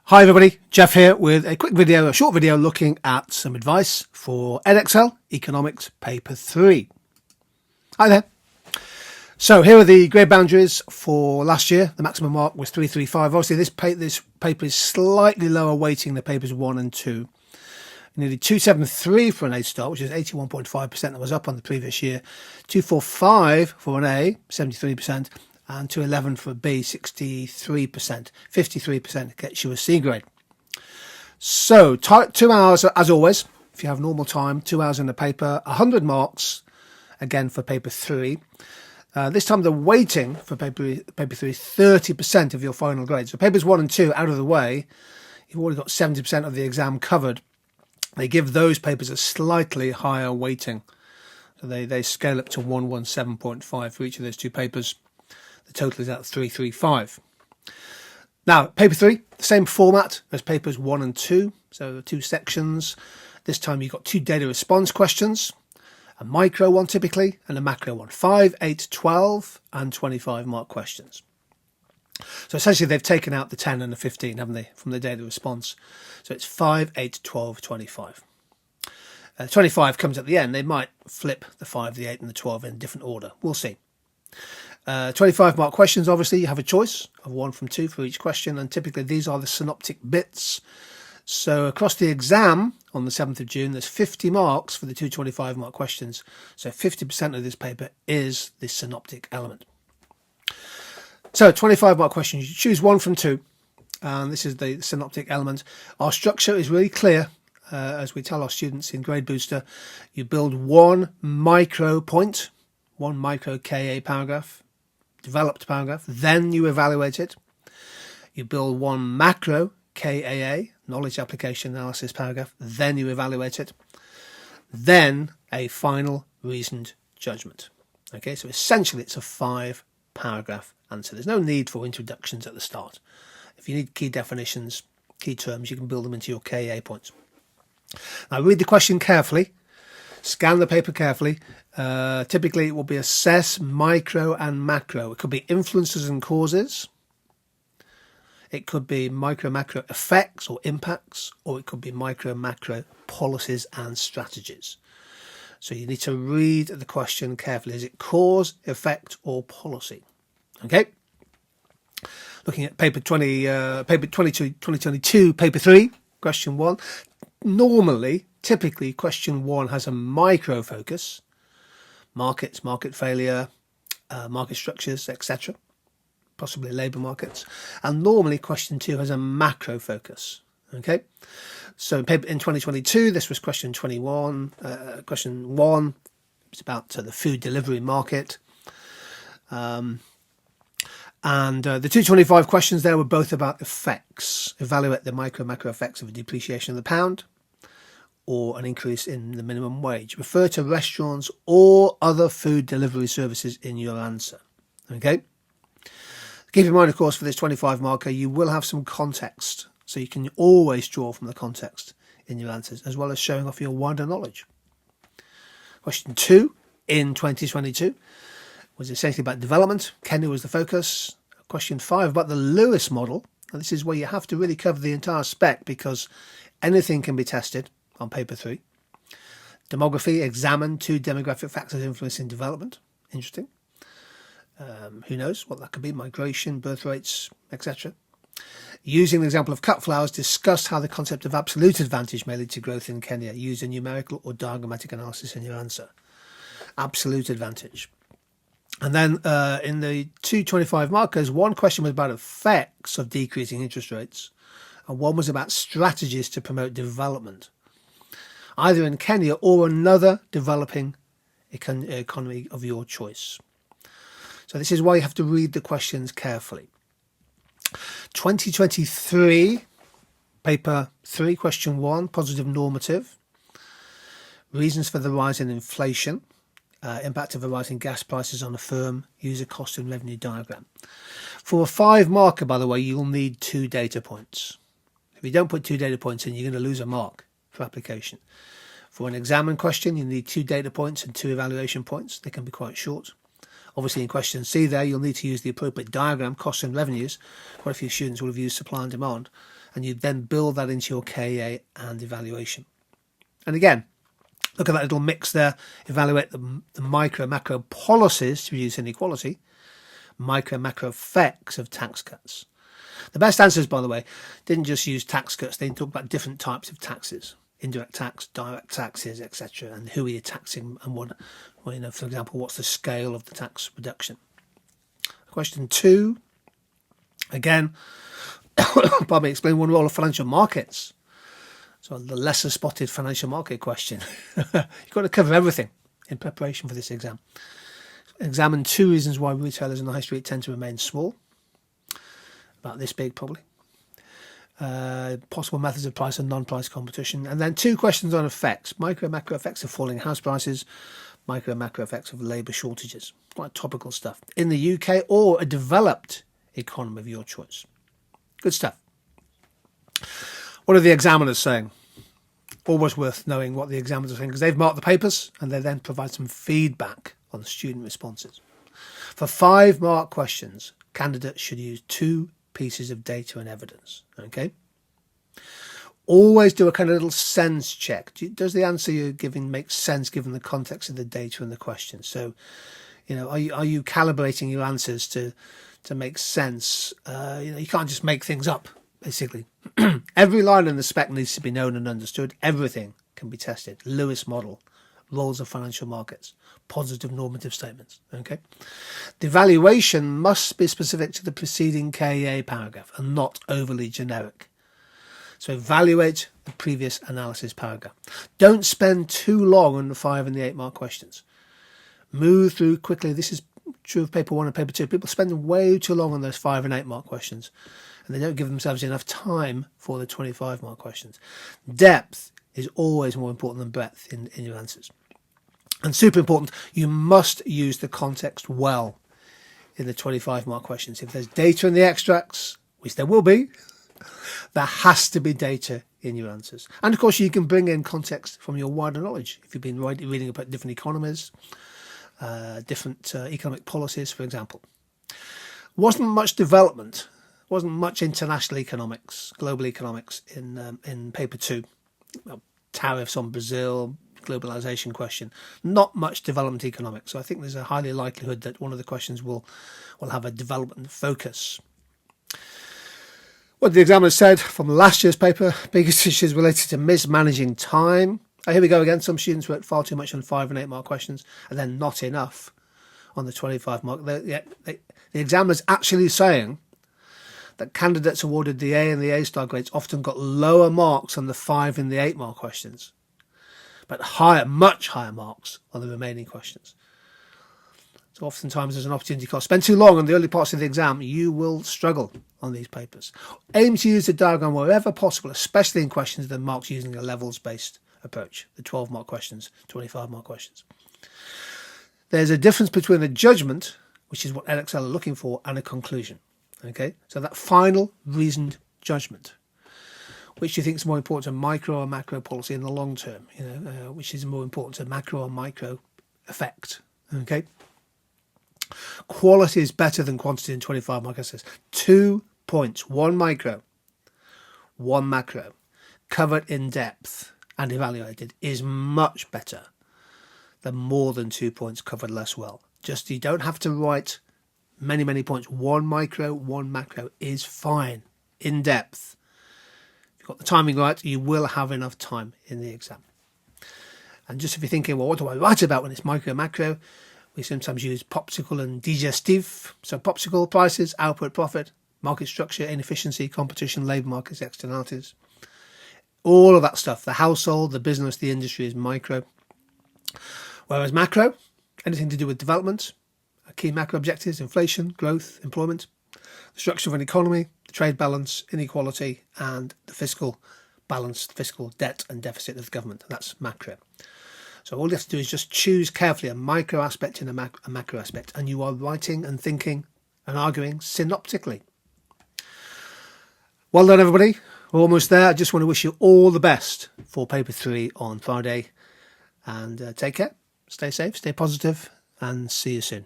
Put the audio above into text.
Hi everybody, Geoff here with a quick video, a short video looking at some advice for Edexcel Economics Paper 3. Hi there. So here are the grade boundaries for last year. The maximum mark was 335. Obviously this paper is slightly lower weighting than papers 1 and 2. Nearly 273 for an A star, which is 81.5%, that was up on the previous year. 245 for an A, 73%. And 211 for a B, 63%. 53% gets you a C grade. So 2 hours, as always, if you have normal time, 2 hours in the paper, 100 marks, again for paper 3. This time the weighting for paper 3 is 30% of your final grade. So papers 1 and 2 out of the way, you've already got 70% of the exam covered. They give those papers a slightly higher weighting. So they scale up to 117.5 for each of those two papers. The total is at 335. Now, paper 3, the same format as papers 1 and 2. So 2 sections. This time you've got 2 data response questions. A micro one typically, and a macro one. 5, 8, 12, and 25 mark questions. So essentially they've taken out the 10 and the 15, haven't they, from the data response. So it's 5, 8, 12, 25. 25 comes at the end. They might flip the 5, the 8, and the 12 in different order. We'll see. 25 mark questions, obviously you have a choice of 1 from 2 for each question, and typically these are the synoptic bits. So across the exam on the 7th of June, there's 50 marks for the 225 mark questions. So 50% of this paper is the synoptic element. So 25 mark questions, you choose 1 from 2, and this is the synoptic element. Our structure is really clear. As we tell our students in Grade Booster, you build 1 micro point, 1 micro KA paragraph, developed paragraph, then you evaluate it. You build 1 macro KAA, knowledge application analysis paragraph, then you evaluate it. Then a final reasoned judgment. Okay, so essentially it's a 5 paragraph answer. There's no need for introductions at the start. If you need key definitions, key terms, you can build them into your KA points. Now read the question carefully. Scan the paper carefully. Typically it will be assess micro and macro. It could be influences and causes. It could be micro macro effects or impacts, or it could be micro macro policies and strategies. So you need to read the question carefully. Is it cause, effect, or policy? Okay. Looking at paper 2022, paper 3, question 1. Normally, typically, question 1 has a micro focus. Markets, market failure, market structures, etc. Possibly labour markets. And normally, question 2 has a macro focus. Okay. So in 2022, this was question 21. Question 1, it's about the food delivery market. And the 225 questions there were both about effects. Evaluate the micro-macro effects of a depreciation of the pound or an increase in the minimum wage. Refer to restaurants or other food delivery services in your answer. Okay. Keep in mind, of course, for this 25 marker, you will have some context. So you can always draw from the context in your answers, as well as showing off your wider knowledge. Question 2 in 2022 was essentially about development. Kenya was the focus. Question 5 about the Lewis model. And this is where you have to really cover the entire spec because anything can be tested on paper 3. Demography, examine 2 demographic factors influencing development. Interesting. Who knows what that could be? Migration, birth rates, etc. Using the example of cut flowers, discuss how the concept of absolute advantage may lead to growth in Kenya. Use a numerical or diagrammatic analysis in your answer. Absolute advantage. And then in the 225 markers, 1 question was about effects of decreasing interest rates, and 1 was about strategies to promote development, either in Kenya or another developing economy of your choice. So this is why you have to read the questions carefully. 2023, paper 3, question 1, positive normative. Reasons for the rise in inflation. Impact of a rise in gas prices on a firm. Use a cost and revenue diagram. For a 5 marker, by the way, you'll need 2 data points. If you don't put 2 data points in, you're going to lose a mark for application. For an examen question, you need 2 data points and 2 evaluation points. They can be quite short. Obviously in question C there, you'll need to use the appropriate diagram, costs and revenues. Quite a few students will have used supply and demand, and you then build that into your KA and evaluation. And again, look at that little mix there. Evaluate the micro macro policies to reduce inequality, micro macro effects of tax cuts. The best answers, by the way, didn't just use tax cuts. They talk about different types of taxes, indirect tax, direct taxes, etc., and who are you taxing, and what, well, you know, for example, what's the scale of the tax reduction. Question 2, again, probably explain one role of financial markets. So the lesser spotted financial market question. You've got to cover everything in preparation for this exam. Examine 2 reasons why retailers in the high street tend to remain small. About this big, probably. Possible methods of price and non-price competition. And then 2 questions on effects. Micro macro effects of falling house prices. Micro macro effects of labour shortages. Quite topical stuff. In the UK or a developed economy of your choice. Good stuff. What are the examiners saying? Always worth knowing what the examiners are saying, because they've marked the papers and they then provide some feedback on the student responses. For 5 mark questions, candidates should use 2 pieces of data and evidence. Okay. Always do a kind of little sense check. Does the answer you're giving make sense given the context of the data and the question? So, you know, are you calibrating your answers to make sense? You know, you can't just make things up. Basically, every line in the spec needs to be known and understood. Everything can be tested. Lewis model, roles of financial markets, positive normative statements. Okay, the evaluation must be specific to the preceding KA paragraph and not overly generic. So evaluate the previous analysis paragraph. Don't spend too long on the 5 and the 8 mark questions. Move through quickly. This is true of paper 1 and paper 2. People spend way too long on those 5 and 8 mark questions, and they don't give themselves enough time for the 25 mark questions. Depth is always more important than breadth in your answers. And super important, you must use the context well in the 25 mark questions. If there's data in the extracts, which there will be, there has to be data in your answers. And of course, you can bring in context from your wider knowledge. If you've been reading about different economies, different economic policies, for example. Wasn't much development, wasn't much international economics, global economics in paper 2. Well, tariffs on Brazil, globalization question. Not much development economics. So I think there's a highly likelihood that one of the questions will have a development focus. What the examiner said from last year's paper, biggest issues related to mismanaging time. Oh, here we go again. Some students work far too much on 5 and 8 mark questions and then not enough on the 25 mark. The examiner's actually saying that candidates awarded the A and the A-star grades often got lower marks on the 5 and the 8 mark questions, but much higher marks on the remaining questions. So oftentimes there's an opportunity cost. Spend too long on the early parts of the exam, you will struggle on these papers. Aim to use the diagram wherever possible, especially in questions that are marked using a levels-based approach, the 12 mark questions, 25 mark questions. There's a difference between a judgment, which is what Edexcel are looking for, and a conclusion. Okay, so that final reasoned judgment, which do you think is more important to micro or macro policy in the long term? You know, which is more important to macro or micro effect? Okay. Quality is better than quantity in 25 mark essays. 2 points, 1 micro, 1 macro, covered in depth and evaluated is much better than more than 2 points covered less well. Just you don't have to write many points. 1 micro, 1 macro is fine. In depth. If you've got the timing right, you will have enough time in the exam. And just if you're thinking, well, what do I write about when it's micro, macro? We sometimes use popsicle and digestive. So popsicle, prices, output, profit, market structure, inefficiency, competition, labour markets, externalities. All of that stuff, the household, the business, the industry is micro. Whereas macro, anything to do with development, key macro objectives, inflation, growth, employment, the structure of an economy, the trade balance, inequality, and the fiscal balance, fiscal debt and deficit of the government. That's macro. So all you have to do is just choose carefully a micro aspect and a macro aspect, and you are writing and thinking and arguing synoptically. Well done, everybody. We're almost there. I just want to wish you all the best for paper 3 on Friday. And take care, stay safe, stay positive, and see you soon.